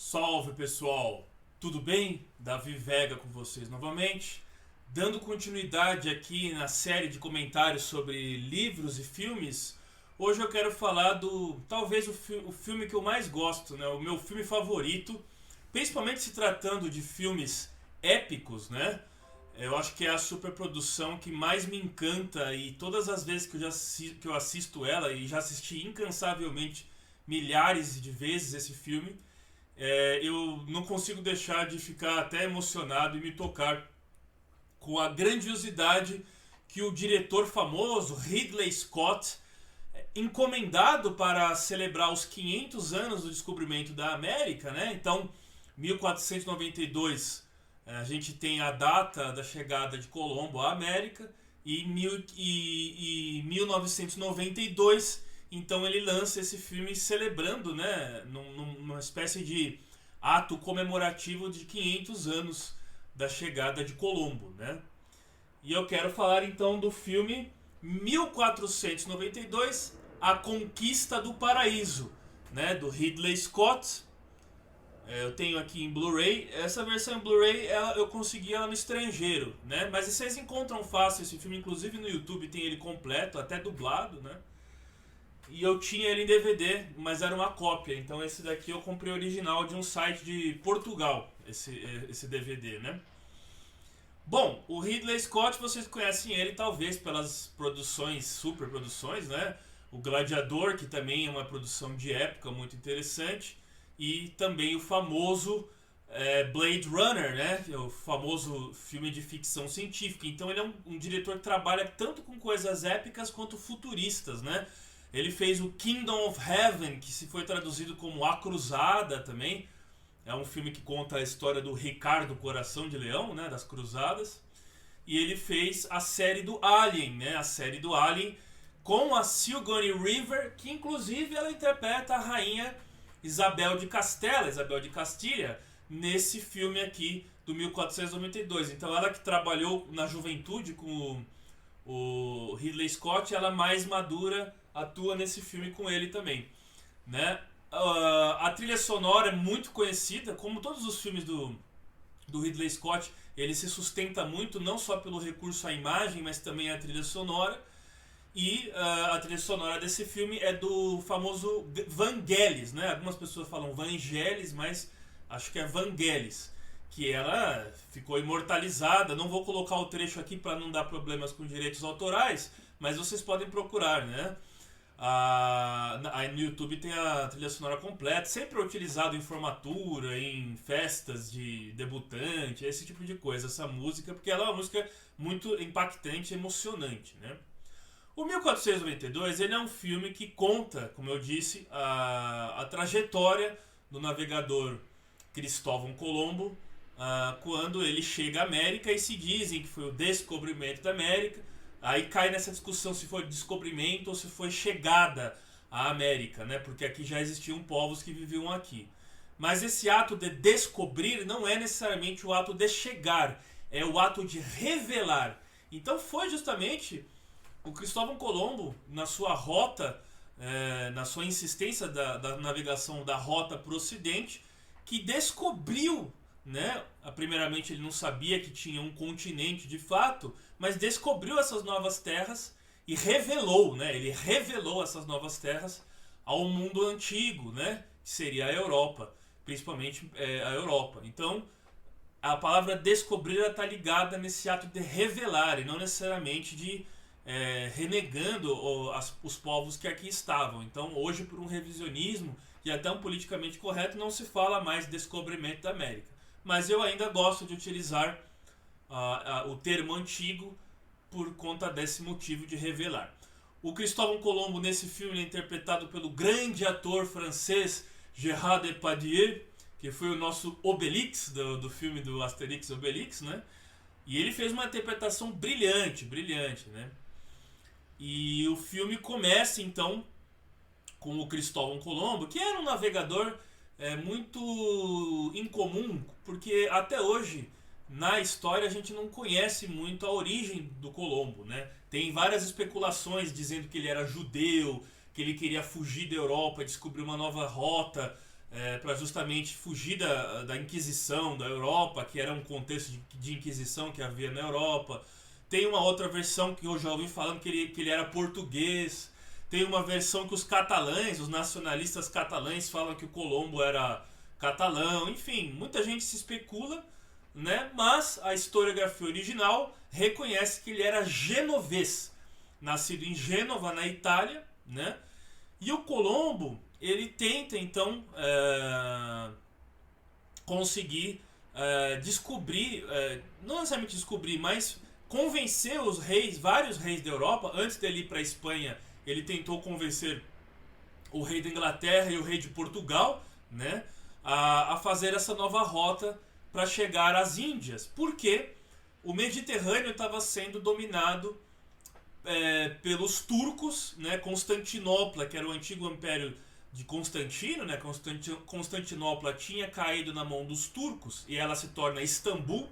Salve pessoal, tudo bem? Davi Vega com vocês novamente, dando continuidade aqui na série de comentários sobre livros e filmes. Hoje eu quero falar do talvez o filme que eu mais gosto, né? O meu filme favorito, principalmente se tratando de filmes épicos, né? Eu acho que é a superprodução que mais me encanta e todas as vezes que eu assisto ela, e já assisti incansavelmente milhares de vezes esse filme, eu não consigo deixar de ficar até emocionado e me tocar com a grandiosidade que o diretor famoso Ridley Scott, encomendado para celebrar os 500 anos do descobrimento da América, né? Então, 1492, a gente tem a data da chegada de Colombo à América e 1992, então ele lança esse filme celebrando, né, numa espécie de ato comemorativo de 500 anos da chegada de Colombo, né? E eu quero falar então do filme 1492, A Conquista do Paraíso, né, do Ridley Scott. Eu tenho aqui em Blu-ray. Essa versão em Blu-ray eu consegui ela no estrangeiro, né? Mas vocês encontram fácil esse filme, inclusive no YouTube tem ele completo, até dublado, né? E eu tinha ele em DVD, mas era uma cópia. Então esse daqui eu comprei original de um site de Portugal, esse DVD, né? Bom, o Ridley Scott, vocês conhecem ele talvez pelas produções, superproduções, né? O Gladiador, que também é uma produção de época muito interessante, e também o famoso Blade Runner, né? Que é o famoso filme de ficção científica. Então ele é um diretor que trabalha tanto com coisas épicas quanto futuristas, né? Ele fez o Kingdom of Heaven, que se foi traduzido como A Cruzada também. É um filme que conta a história do Ricardo Coração de Leão, né, das Cruzadas. E ele fez a série do Alien, né, a série do Alien com a Sigourney Weaver, que inclusive ela interpreta a rainha Isabel de Castela, Isabel de Castilha, nesse filme aqui do 1492. Então ela que trabalhou na juventude com o Ridley Scott, ela mais madura atua nesse filme com ele também, né? A trilha sonora é muito conhecida, como todos os filmes do Ridley Scott, ele se sustenta muito não só pelo recurso à imagem, mas também à trilha sonora. E a trilha sonora desse filme é do famoso Vangelis, né? Algumas pessoas falam Vangelis, mas acho que é Vangelis, que ela ficou imortalizada. Não vou colocar o trecho aqui para não dar problemas com direitos autorais, mas vocês podem procurar, né? Aí no YouTube tem a trilha sonora completa, sempre utilizado em formatura, em festas de debutante, esse tipo de coisa, essa música, porque ela é uma música muito impactante e emocionante, né? O 1492 ele é um filme que conta, como eu disse, a trajetória do navegador Cristóvão Colombo, quando ele chega à América, e se dizem que foi o descobrimento da América. Aí cai nessa discussão se foi descobrimento ou se foi chegada à América, né? Porque aqui já existiam povos que viviam aqui. Mas esse ato de descobrir não é necessariamente o ato de chegar, é o ato de revelar. Então foi justamente o Cristóvão Colombo, na sua rota, na sua insistência da navegação da rota para o Ocidente, que descobriu, né? Primeiramente ele não sabia que tinha um continente de fato, mas descobriu essas novas terras e revelou, né? Ele revelou essas novas terras ao mundo antigo, né? Que seria a Europa, principalmente a Europa. Então a palavra descobrir está ligada nesse ato de revelar e não necessariamente de renegando os povos que aqui estavam. Então hoje, por um revisionismo e até um politicamente correto, não se fala mais descobrimento da América. Mas eu ainda gosto de utilizar o termo antigo por conta desse motivo de revelar. O Cristóvão Colombo nesse filme é interpretado pelo grande ator francês Gérard Depardieu, que foi o nosso Obélix do filme do Asterix e Obélix, né? E ele fez uma interpretação brilhante, brilhante, né? E o filme começa então com o Cristóvão Colombo, que era um navegador muito incomum, porque até hoje na história a gente não conhece muito a origem do Colombo, né? Tem várias especulações dizendo que ele era judeu, que ele queria fugir da Europa, descobrir uma nova rota para justamente fugir da Inquisição da Europa, que era um contexto de Inquisição que havia na Europa. Tem uma outra versão que eu já ouvi falando que ele era português. Tem uma versão que os catalães, os nacionalistas catalães, falam que o Colombo era catalão. Enfim, muita gente se especula, né? Mas a historiografia original reconhece que ele era genovês, nascido em Gênova, na Itália, né? E o Colombo, ele tenta então conseguir descobrir, não necessariamente descobrir, mas convencer os reis, vários reis da Europa. Antes dele ir para a Espanha, ele tentou convencer o rei da Inglaterra e o rei de Portugal, né, a fazer essa nova rota para chegar às Índias, porque o Mediterrâneo estava sendo dominado pelos turcos, né? Constantinopla, que era o antigo império de Constantino, né? Constantinopla tinha caído na mão dos turcos e ela se torna Istambul,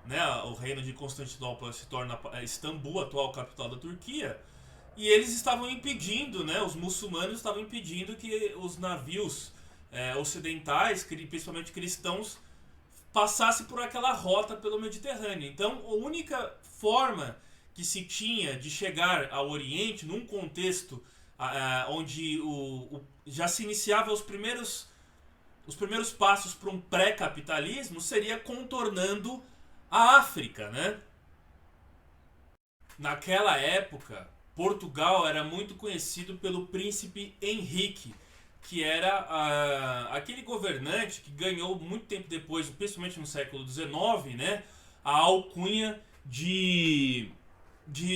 né? O reino de Constantinopla se torna Istambul, atual capital da Turquia. E eles estavam impedindo, né? Os muçulmanos estavam impedindo que os navios ocidentais, principalmente cristãos, passassem por aquela rota pelo Mediterrâneo. Então, a única forma que se tinha de chegar ao Oriente num contexto onde já se iniciava os primeiros passos para um pré-capitalismo seria contornando a África, né? Naquela época, Portugal era muito conhecido pelo príncipe Henrique, que era aquele governante que ganhou muito tempo depois, principalmente no século XIX, né, a alcunha de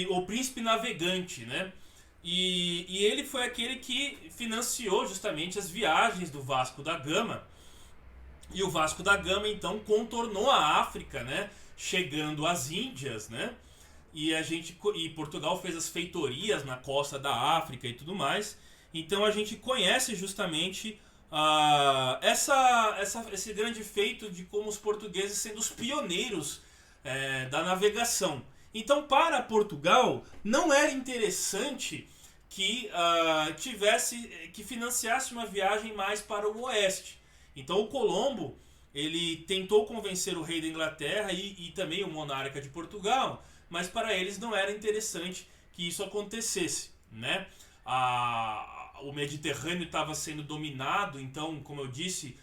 o príncipe navegante, né? E ele foi aquele que financiou justamente as viagens do Vasco da Gama. E o Vasco da Gama então contornou a África, né, chegando às Índias, né? E Portugal fez as feitorias na costa da África e tudo mais. Então a gente conhece justamente esse grande feito de como os portugueses sendo os pioneiros da navegação. Então, para Portugal, não era interessante que que financiasse uma viagem mais para o oeste. Então, o Colombo, ele tentou convencer o rei da Inglaterra e também o monarca de Portugal, mas para eles não era interessante que isso acontecesse, né? O Mediterrâneo estava sendo dominado, então, como eu disse,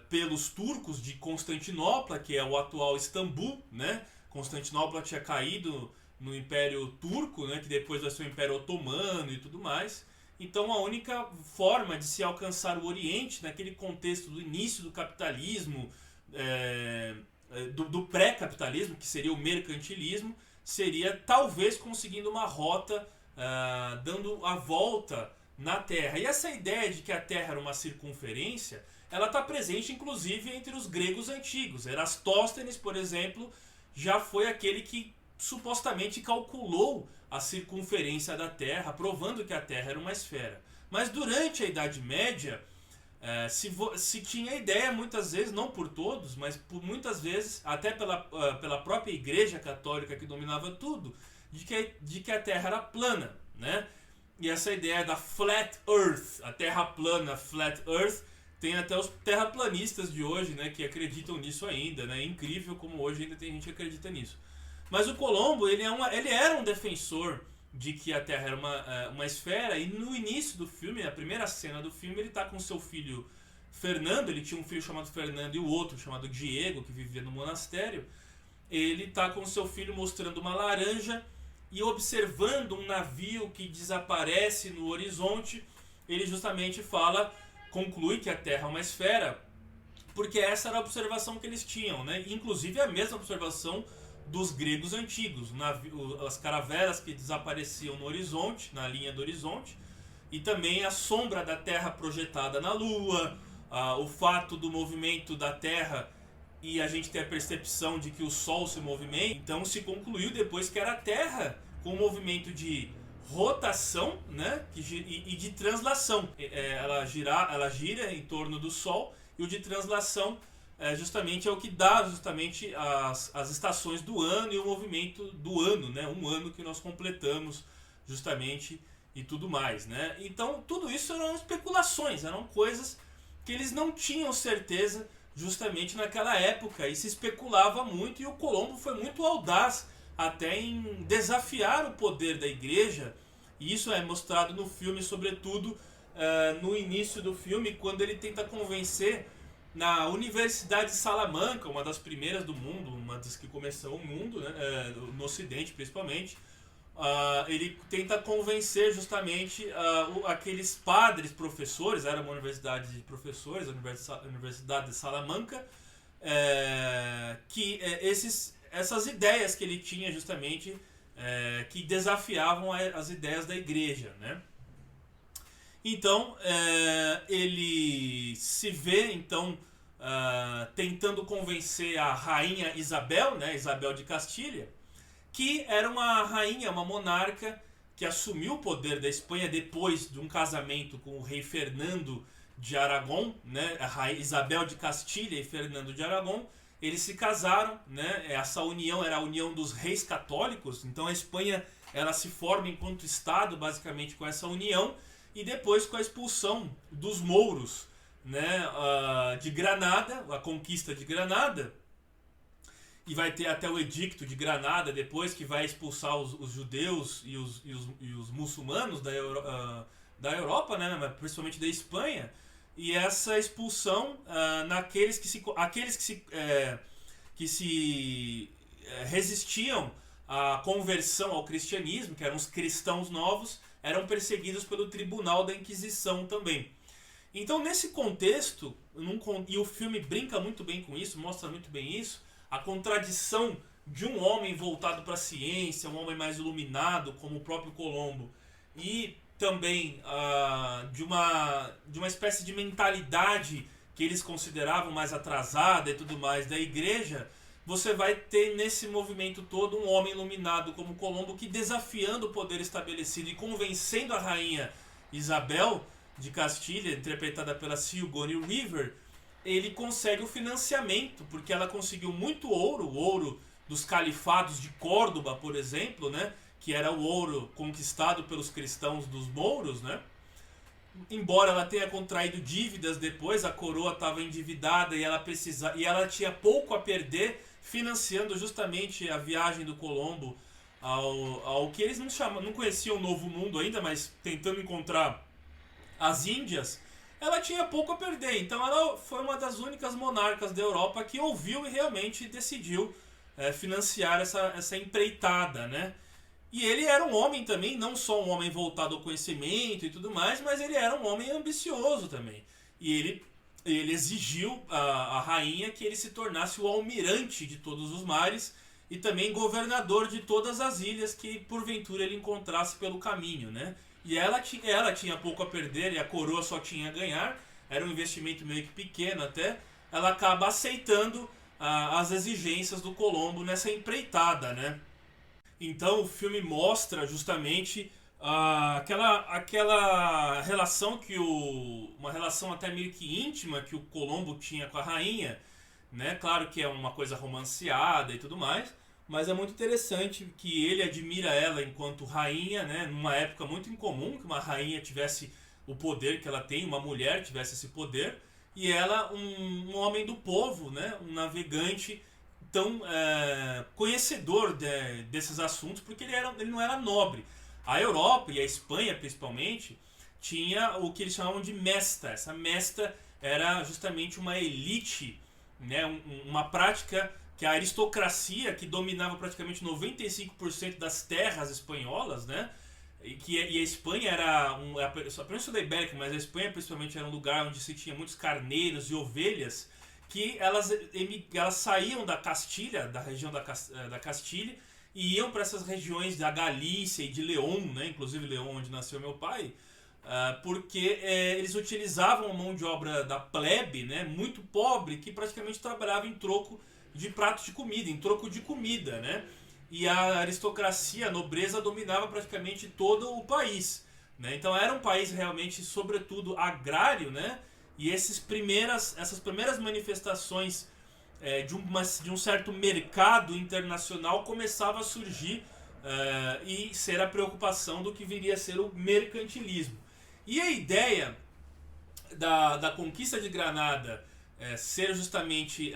pelos turcos de Constantinopla, que é o atual Istambul, né? Constantinopla tinha caído no Império Turco, né, que depois vai ser o Império Otomano e tudo mais. Então a única forma de se alcançar o Oriente, naquele contexto do início do capitalismo, do pré-capitalismo, que seria o mercantilismo, seria talvez conseguindo uma rota, dando a volta na Terra. E essa ideia de que a Terra era uma circunferência, ela está presente inclusive entre os gregos antigos. Erastóstenes, por exemplo, já foi aquele que supostamente calculou a circunferência da Terra, provando que a Terra era uma esfera. Mas durante a Idade Média, se tinha a ideia, muitas vezes, não por todos, mas por muitas vezes, até pela própria Igreja Católica que dominava tudo, de que a Terra era plana, né? E essa ideia da Flat Earth, a Terra plana, Flat Earth, tem até os terraplanistas de hoje, né, que acreditam nisso ainda, né? É incrível como hoje ainda tem gente que acredita nisso. Mas o Colombo, ele era um defensor de que a Terra era uma esfera, e no início do filme, na primeira cena do filme, ele está com seu filho Fernando. Ele tinha um filho chamado Fernando e o outro chamado Diego, que vivia no monastério. Ele está com seu filho mostrando uma laranja e observando um navio que desaparece no horizonte. Ele justamente conclui que a Terra é uma esfera, porque essa era a observação que eles tinham, né? Inclusive a mesma observação dos gregos antigos, as caravelas que desapareciam no horizonte, na linha do horizonte, e também a sombra da Terra projetada na Lua, o fato do movimento da Terra, e a gente tem a percepção de que o Sol se movimenta. Então se concluiu depois que era a Terra com um movimento de rotação, né, e de translação. Ela gira em torno do Sol, e o de translação justamente é o que dá justamente as estações do ano e o movimento do ano, né? Um ano que nós completamos justamente e tudo mais, né? Então tudo isso eram especulações, eram coisas que eles não tinham certeza justamente naquela época, e se especulava muito, e o Colombo foi muito audaz até em desafiar o poder da igreja, e isso é mostrado no filme, sobretudo no início do filme, quando ele tenta convencer na Universidade de Salamanca, uma das primeiras do mundo, uma das que começou o mundo, né, no Ocidente principalmente. Ele tenta convencer justamente aqueles padres professores, era uma universidade de professores, a Universidade de Salamanca, que essas ideias que ele tinha justamente que desafiavam as ideias da igreja, né? Então ele se vê então tentando convencer a rainha Isabel, né, Isabel de Castilha, que era uma rainha, uma monarca que assumiu o poder da Espanha depois de um casamento com o rei Fernando de Aragão, né, a rainha Isabel de Castilha e Fernando de Aragão. Eles se casaram, né, essa união era a união dos reis católicos, então a Espanha ela se forma enquanto Estado basicamente com essa união, e depois com a expulsão dos mouros, né, de Granada, a conquista de Granada, e vai ter até o Edicto de Granada depois, que vai expulsar os judeus e os muçulmanos da Europa, né, principalmente da Espanha, e essa expulsão naqueles que se resistiam à conversão ao cristianismo, que eram os cristãos novos, eram perseguidos pelo Tribunal da Inquisição também. Então, nesse contexto, e o filme brinca muito bem com isso, mostra muito bem isso, a contradição de um homem voltado para a ciência, um homem mais iluminado, como o próprio Colombo, e também de uma espécie de mentalidade que eles consideravam mais atrasada e tudo mais da igreja. Você vai ter nesse movimento todo um homem iluminado como Colombo, que, desafiando o poder estabelecido e convencendo a rainha Isabel de Castilha, interpretada pela Sigourney Weaver, ele consegue o financiamento, porque ela conseguiu muito ouro, o ouro dos califados de Córdoba, por exemplo, né, que era o ouro conquistado pelos cristãos dos mouros, né? Embora ela tenha contraído dívidas depois, a coroa estava endividada e ela tinha pouco a perder, financiando justamente a viagem do Colombo ao que eles não conheciam o Novo Mundo ainda, mas tentando encontrar as Índias. Ela tinha pouco a perder, então ela foi uma das únicas monarcas da Europa que ouviu e realmente decidiu financiar essa empreitada, né? E ele era um homem também, não só um homem voltado ao conhecimento e tudo mais, mas ele era um homem ambicioso também. E ele exigiu a rainha que ele se tornasse o almirante de todos os mares e também governador de todas as ilhas que porventura ele encontrasse pelo caminho, né? E ela tinha pouco a perder e a coroa só tinha a ganhar, era um investimento meio que pequeno até. Ela acaba aceitando as exigências do Colombo nessa empreitada, né? Então o filme mostra justamente aquela relação uma relação até meio que íntima que o Colombo tinha com a rainha, né? Claro que é uma coisa romanceada e tudo mais, mas é muito interessante que ele admira ela enquanto rainha, né? Numa época muito incomum que uma rainha tivesse o poder que ela tem, uma mulher tivesse esse poder, e ela um homem do povo, né? Um navegante tão conhecedor desses assuntos, porque ele não era nobre. A Europa e a Espanha principalmente tinha o que eles chamavam de mesta. Essa mesta era justamente uma elite, né, uma prática que a aristocracia, que dominava praticamente 95% das terras espanholas, né, e a Espanha era a Península da Ibérica, mas a Espanha principalmente era um lugar onde se tinha muitos carneiros e ovelhas, que elas saíam da Castilha, da região da Castilha, e iam para essas regiões da Galícia e de León, né, inclusive León, onde nasceu meu pai, porque eles utilizavam a mão de obra da plebe, né, muito pobre, que praticamente trabalhava em troco de pratos de comida, em troco de comida, né? E a aristocracia, a nobreza, dominava praticamente todo o país, né? Então era um país realmente, sobretudo, agrário, né? E essas primeiras manifestações de um certo mercado internacional começava a surgir e ser a preocupação do que viria a ser o mercantilismo. E a ideia da conquista de Granada ser justamente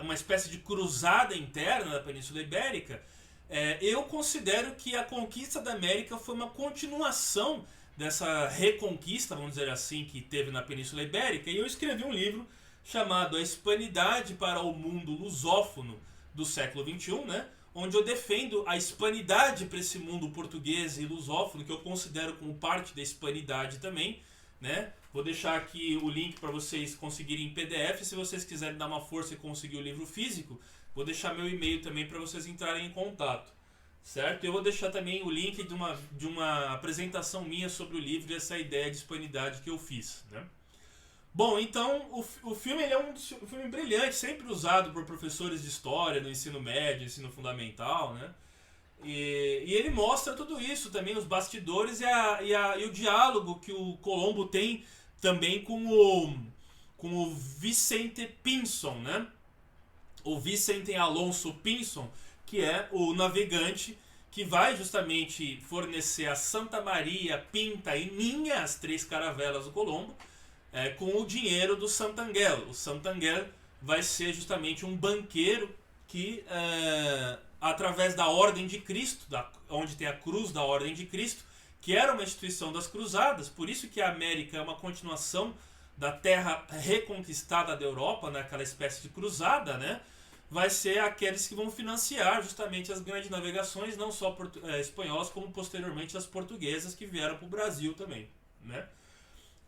uma espécie de cruzada interna da Península Ibérica, eu considero que a conquista da América foi uma continuação dessa reconquista, vamos dizer assim, que teve na Península Ibérica. E eu escrevi um livro chamado A Hispanidade para o Mundo Lusófono do século XXI, né? Onde eu defendo a hispanidade para esse mundo português e lusófono, que eu considero como parte da hispanidade também, né? Vou deixar aqui o link para vocês conseguirem em PDF. Se vocês quiserem dar uma força e conseguir o livro físico, vou deixar meu e-mail também para vocês entrarem em contato, certo? Eu vou deixar também o link de uma apresentação minha sobre o livro e essa ideia de hispanidade que eu fiz, né? Bom, então o filme ele é um filme brilhante, sempre usado por professores de história no ensino médio, ensino fundamental, né? E ele mostra tudo isso também, os bastidores e o diálogo que o Colombo tem também com o Vicente Pinson, né? O Vicente Alonso Pinson, que é o navegante que vai justamente fornecer a Santa Maria, Pinta e Ninha, as 3 caravelas do Colombo, com o dinheiro do Santangel. O Santangel vai ser justamente um banqueiro que, através da Ordem de Cristo, onde tem a cruz da Ordem de Cristo, que era uma instituição das cruzadas, por isso que a América é uma continuação da terra reconquistada da Europa, naquela espécie de cruzada, né? Vai ser aqueles que vão financiar justamente as grandes navegações, não só espanholas, como posteriormente as portuguesas que vieram para o Brasil também, né?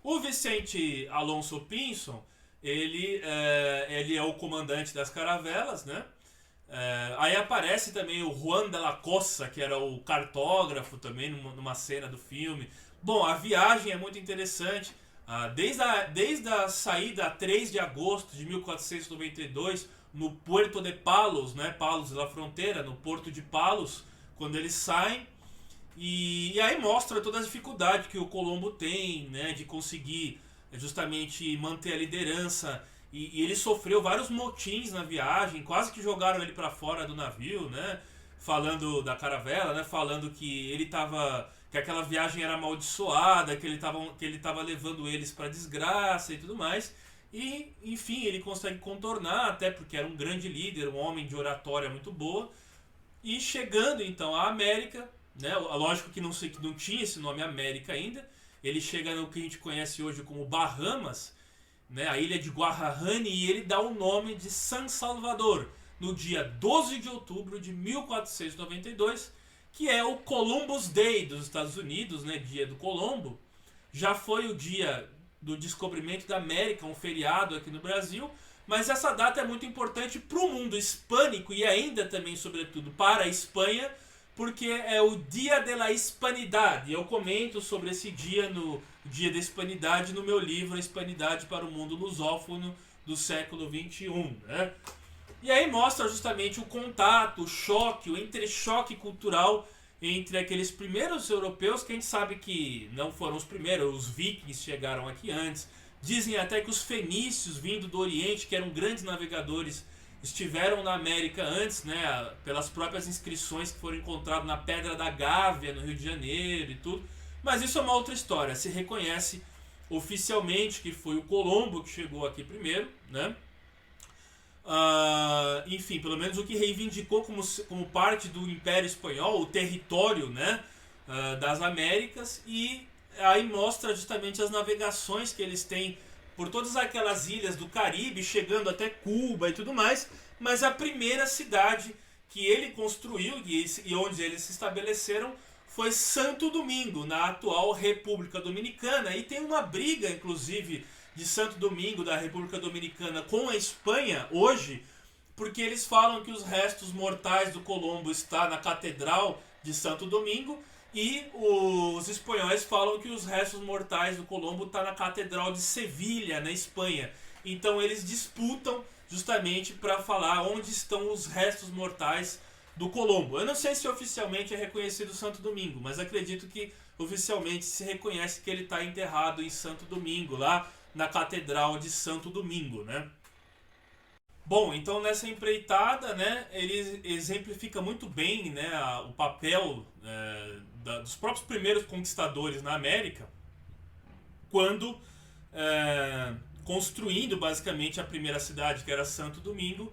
O Vicente Alonso Pinson, ele é o comandante das caravelas, né? Aí aparece também o Juan de la Cosa, que era o cartógrafo também numa cena do filme. Bom, a viagem é muito interessante. Desde a saída a 3 de agosto de 1492, no Puerto de Palos, né? Palos da Fronteira, no Porto de Palos, quando eles saem. E aí mostra toda a dificuldade que o Colombo tem, né, de conseguir justamente manter a liderança. E ele sofreu vários motins na viagem, quase que jogaram ele para fora do navio, né? Falando da caravela, né? Falando que que aquela viagem era amaldiçoada, que ele tava levando eles para desgraça e tudo mais. E, enfim, ele consegue contornar, até porque era um grande líder, um homem de oratória muito boa. E chegando então à América, né? Lógico que não tinha esse nome América ainda. Ele chega no que a gente conhece hoje como Bahamas, né? A ilha de Guarahani, e ele dá o nome de San Salvador no dia 12 de outubro de 1492, que é o Columbus Day dos Estados Unidos, né? Dia do Colombo. Já foi o dia do descobrimento da América, um feriado aqui no Brasil, mas essa data é muito importante para o mundo hispânico e ainda também, sobretudo, para a Espanha, porque é o Dia de la Hispanidade. Eu comento sobre esse dia no Dia da Hispanidade no meu livro A Hispanidade para o Mundo Lusófono do século XXI, né? E aí mostra justamente o contato, o choque, o entrechoque cultural entre aqueles primeiros europeus, que a gente sabe que não foram os primeiros, os vikings chegaram aqui antes. Dizem até que os fenícios, vindo do Oriente, que eram grandes navegadores, estiveram na América antes, né, pelas próprias inscrições que foram encontradas na Pedra da Gávea, no Rio de Janeiro e tudo. Mas isso é uma outra história. Se reconhece oficialmente que foi o Colombo que chegou aqui primeiro, né? Enfim, pelo menos o que reivindicou como parte do Império Espanhol, o território, né, das Américas. E aí mostra justamente as navegações que eles têm por todas aquelas ilhas do Caribe, chegando até Cuba e tudo mais. Mas a primeira cidade que ele construiu e onde eles se estabeleceram foi Santo Domingo, na atual República Dominicana. E tem uma briga, inclusive, de Santo Domingo, da República Dominicana, com a Espanha hoje, porque eles falam que os restos mortais do Colombo estão na Catedral de Santo Domingo, e os espanhóis falam que os restos mortais do Colombo estão na Catedral de Sevilha, na Espanha. Então eles disputam justamente para falar onde estão os restos mortais do Colombo. Eu não sei se oficialmente é reconhecido Santo Domingo, mas acredito que oficialmente se reconhece que ele está enterrado em Santo Domingo, lá na Catedral de Santo Domingo, né? Bom, então nessa empreitada, né, ele exemplifica muito bem, né, o papel dos próprios primeiros conquistadores na América, quando construindo basicamente a primeira cidade, que era Santo Domingo,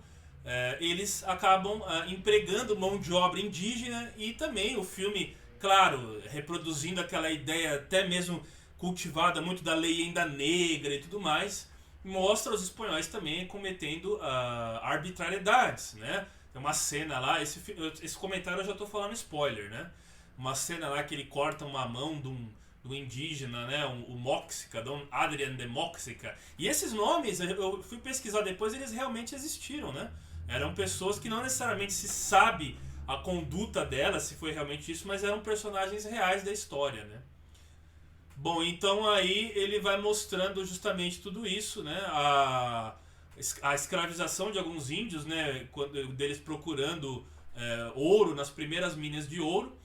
eles acabam empregando mão de obra indígena, e também o filme, claro, reproduzindo aquela ideia até mesmo cultivada muito da leyenda negra e tudo mais, mostra os espanhóis também cometendo arbitrariedades, né? Tem uma cena lá, esse comentário eu já estou falando spoiler, né? Uma cena lá que ele corta uma mão do indígena, né? O Moxica, Dom Adrian de Moxica. E esses nomes, eu fui pesquisar depois, eles realmente existiram, né? Eram pessoas que não necessariamente se sabe a conduta delas, se foi realmente isso, mas eram personagens reais da história, né? Bom, então aí ele vai mostrando justamente tudo isso, né? A escravização de alguns índios, né? Deles procurando ouro nas primeiras minas de ouro.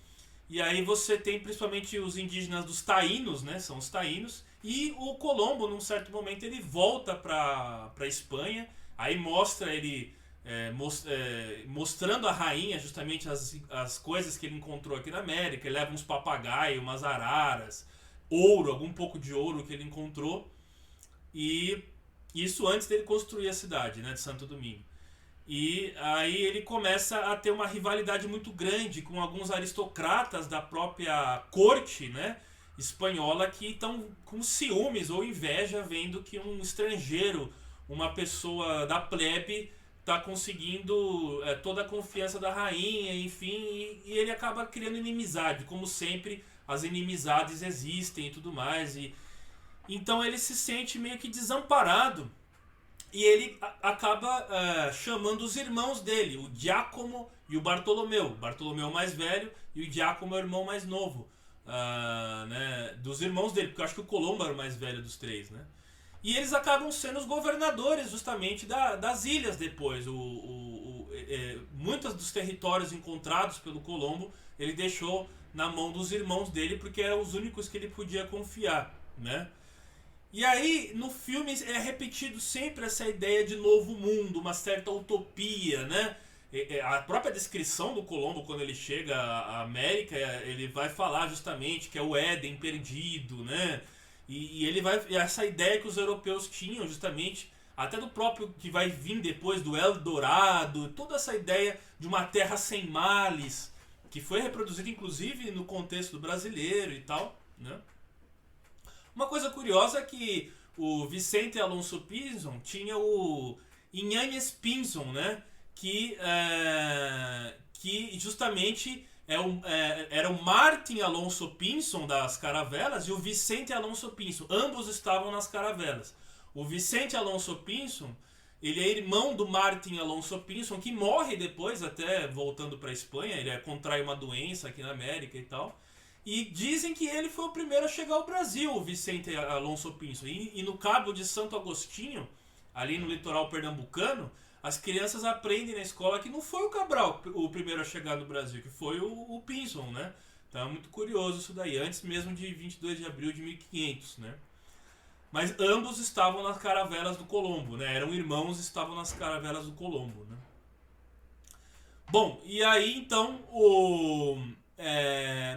E aí você tem principalmente os indígenas dos taínos, né? São os taínos. E o Colombo, num certo momento, ele volta para Espanha. Aí mostra ele mostrando a rainha justamente as coisas que ele encontrou aqui na América. Ele leva uns papagaios, umas araras, ouro, algum pouco de ouro que ele encontrou. E isso antes dele construir a cidade, né, de Santo Domingo. E aí ele começa a ter uma rivalidade muito grande com alguns aristocratas da própria corte, né, espanhola, que estão com ciúmes ou inveja vendo que um estrangeiro, uma pessoa da plebe, está conseguindo toda a confiança da rainha, enfim, e ele acaba criando inimizade, como sempre as inimizades existem e tudo mais. Então ele se sente meio que desamparado. E ele acaba chamando os irmãos dele, o Giacomo e o Bartolomeu. Bartolomeu mais velho e o Giacomo é o irmão mais novo, né, dos irmãos dele, porque eu acho que o Colombo era o mais velho dos três, né? E eles acabam sendo os governadores justamente das ilhas depois. Muitos dos territórios encontrados pelo Colombo ele deixou na mão dos irmãos dele, porque eram os únicos que ele podia confiar, né? E aí, no filme é repetido sempre essa ideia de novo mundo, uma certa utopia, né? A própria descrição do Colombo, quando ele chega à América, ele vai falar justamente que é o Éden perdido, né? E ele vai. Essa ideia que os europeus tinham, justamente, até do próprio que vai vir depois do Eldorado, toda essa ideia de uma terra sem males, que foi reproduzida inclusive no contexto brasileiro e tal, né? Uma coisa curiosa é que o Vicente Alonso Pinzon tinha o Inhanes Pinzon, né? Que justamente era o Martin Alonso Pinzon das Caravelas e o Vicente Alonso Pinzon. Ambos estavam nas Caravelas. O Vicente Alonso Pinzon, ele é irmão do Martin Alonso Pinzon, que morre depois, até voltando para a Espanha. Ele contrai uma doença aqui na América e tal. E dizem que ele foi o primeiro a chegar ao Brasil, o Vicente Alonso Pinzon. E no Cabo de Santo Agostinho, ali no litoral pernambucano, as crianças aprendem na escola que não foi o Cabral o primeiro a chegar no Brasil, que foi o Pinzon, né? Então é muito curioso isso daí, antes mesmo de 22 de abril de 1500, né? Mas ambos estavam nas caravelas do Colombo, né? Eram irmãos e estavam nas caravelas do Colombo, né? Bom, e aí então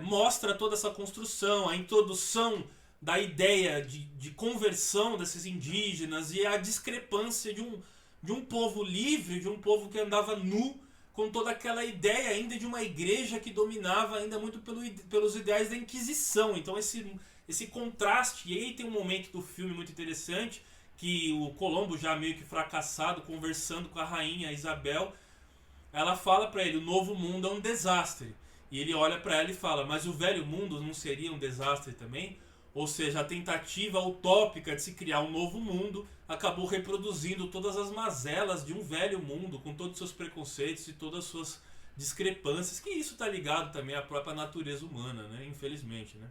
mostra toda essa construção, a introdução da ideia de conversão desses indígenas e a discrepância de um povo livre, de um povo que andava nu, com toda aquela ideia ainda de uma igreja que dominava ainda muito pelos ideais da Inquisição. Então esse contraste, e aí tem um momento do filme muito interessante, que o Colombo, já meio que fracassado, conversando com a rainha Isabel, ela fala para ele: o novo mundo é um desastre. E ele olha para ela e fala: mas o velho mundo não seria um desastre também? Ou seja, a tentativa utópica de se criar um novo mundo acabou reproduzindo todas as mazelas de um velho mundo, com todos os seus preconceitos e todas as suas discrepâncias, que isso está ligado também à própria natureza humana, né? Infelizmente, né?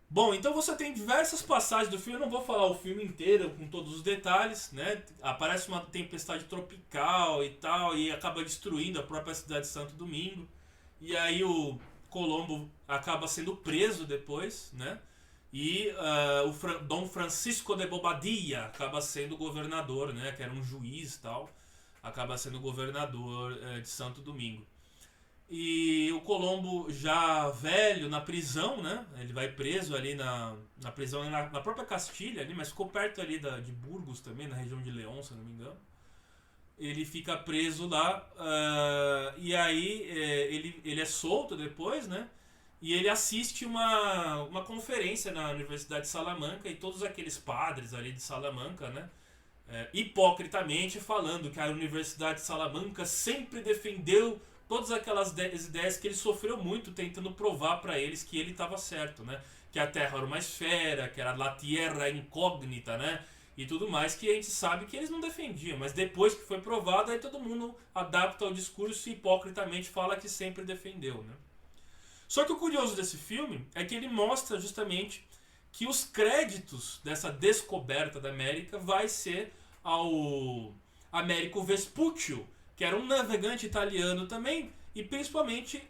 Bom, então você tem diversas passagens do filme, eu não vou falar o filme inteiro com todos os detalhes, né? Aparece uma tempestade tropical e tal, e acaba destruindo a própria cidade de Santo Domingo. E aí o Colombo acaba sendo preso depois, né? E Dom Francisco de Bobadilla acaba sendo governador, né? Que era um juiz e tal, acaba sendo governador de Santo Domingo. E o Colombo já velho na prisão, né? Ele vai preso ali na prisão, na própria Castilha, ali, mas ficou perto ali de Burgos também, na região de León, se eu não me engano. Ele fica preso lá, e aí ele é solto depois, né? E ele assiste uma conferência na Universidade de Salamanca, e todos aqueles padres ali de Salamanca, né? Hipocritamente falando que a Universidade de Salamanca sempre defendeu todas aquelas ideias que ele sofreu muito tentando provar para eles que ele estava certo, né? Que a Terra era uma esfera, que era la Tierra incógnita, né? E tudo mais, que a gente sabe que eles não defendiam, mas depois que foi provado, aí todo mundo adapta ao discurso e hipocritamente fala que sempre defendeu, né? Só que o curioso desse filme é que ele mostra justamente que os créditos dessa descoberta da América vai ser ao Américo Vespuccio, que era um navegante italiano também, e principalmente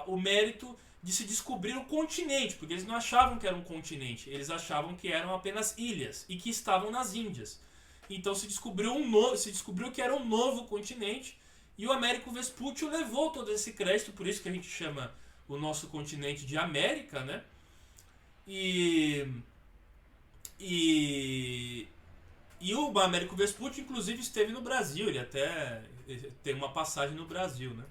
o mérito de se descobrir o continente, porque eles não achavam que era um continente, eles achavam que eram apenas ilhas e que estavam nas Índias. Então se descobriu que era um novo continente, e o Américo Vespuccio levou todo esse crédito, por isso que a gente chama o nosso continente de América, né? E o Américo Vespuccio, inclusive, esteve no Brasil. Ele até tem uma passagem no Brasil, né?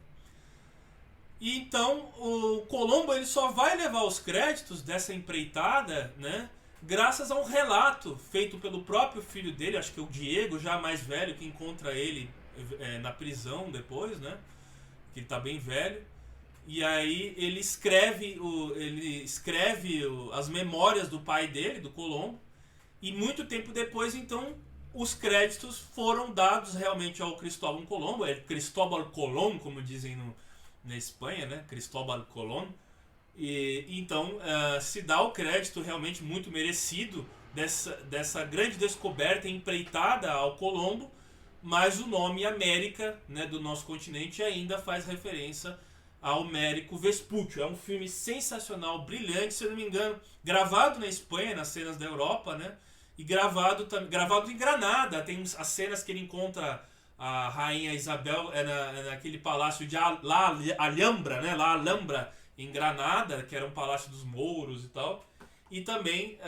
E então, o Colombo ele só vai levar os créditos dessa empreitada, né? Graças a um relato feito pelo próprio filho dele, acho que é o Diego, já mais velho, que encontra ele na prisão depois, né? Que ele tá bem velho. E aí ele escreve as memórias do pai dele, do Colombo. E muito tempo depois, então, os créditos foram dados realmente ao Cristóbal Colombo. É Cristóbal Colón, como dizem na Espanha, né? Cristóbal Colón. E então se dá o crédito realmente muito merecido dessa grande descoberta empreitada ao Colombo, mas o nome América, né, do nosso continente ainda faz referência ao Américo Vespuccio. É um filme sensacional, brilhante, se eu não me engano, gravado na Espanha, nas cenas da Europa, né? E gravado em Granada. Tem as cenas que ele encontra a rainha Isabel naquele palácio de La Alhambra, né? La Alhambra, em Granada, que era um palácio dos mouros e tal. E também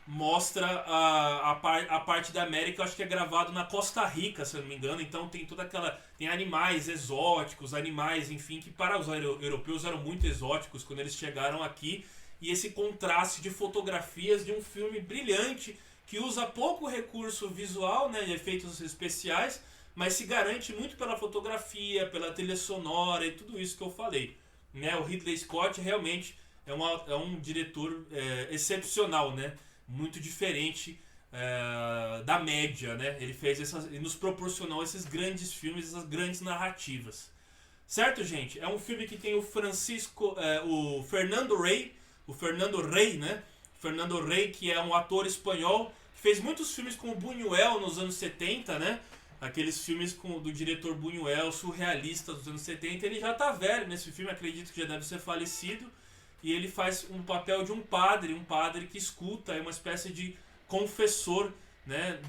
mostra a parte da América, eu acho que é gravado na Costa Rica, se eu não me engano. Então tem toda aquela... Tem animais exóticos, animais, enfim, que para os europeus eram muito exóticos quando eles chegaram aqui. E esse contraste de fotografias de um filme brilhante, que usa pouco recurso visual, né, de efeitos especiais, mas se garante muito pela fotografia, pela trilha sonora e tudo isso que eu falei, né? O Ridley Scott realmente é um diretor excepcional, né? Muito diferente da média, né? Ele nos proporcionou esses grandes filmes, essas grandes narrativas. Certo, gente? É um filme que tem o Fernando Rey, né? Fernando Rey, que é um ator espanhol, que fez muitos filmes com o Buñuel nos anos 70, né? Aqueles filmes do diretor Buñuel, surrealistas dos anos 70. Ele já tá velho nesse filme, acredito que já deve ser falecido. E ele faz um papel de um padre que escuta, é uma espécie de confessor, né?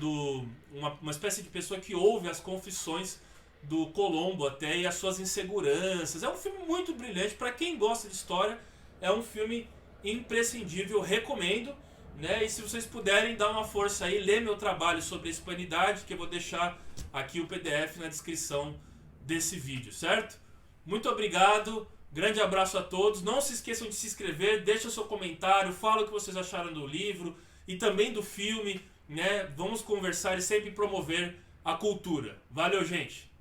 Uma espécie de pessoa que ouve as confissões do Colombo até e as suas inseguranças. É um filme muito brilhante, para quem gosta de história, é um filme imprescindível, recomendo, né? E se vocês puderem dar uma força aí, ler meu trabalho sobre a hispanidade, que eu vou deixar aqui o PDF na descrição desse vídeo, certo? Muito obrigado, grande abraço a todos, não se esqueçam de se inscrever, deixa seu comentário, fala o que vocês acharam do livro e também do filme, né? Vamos conversar e sempre promover a cultura. Valeu, gente!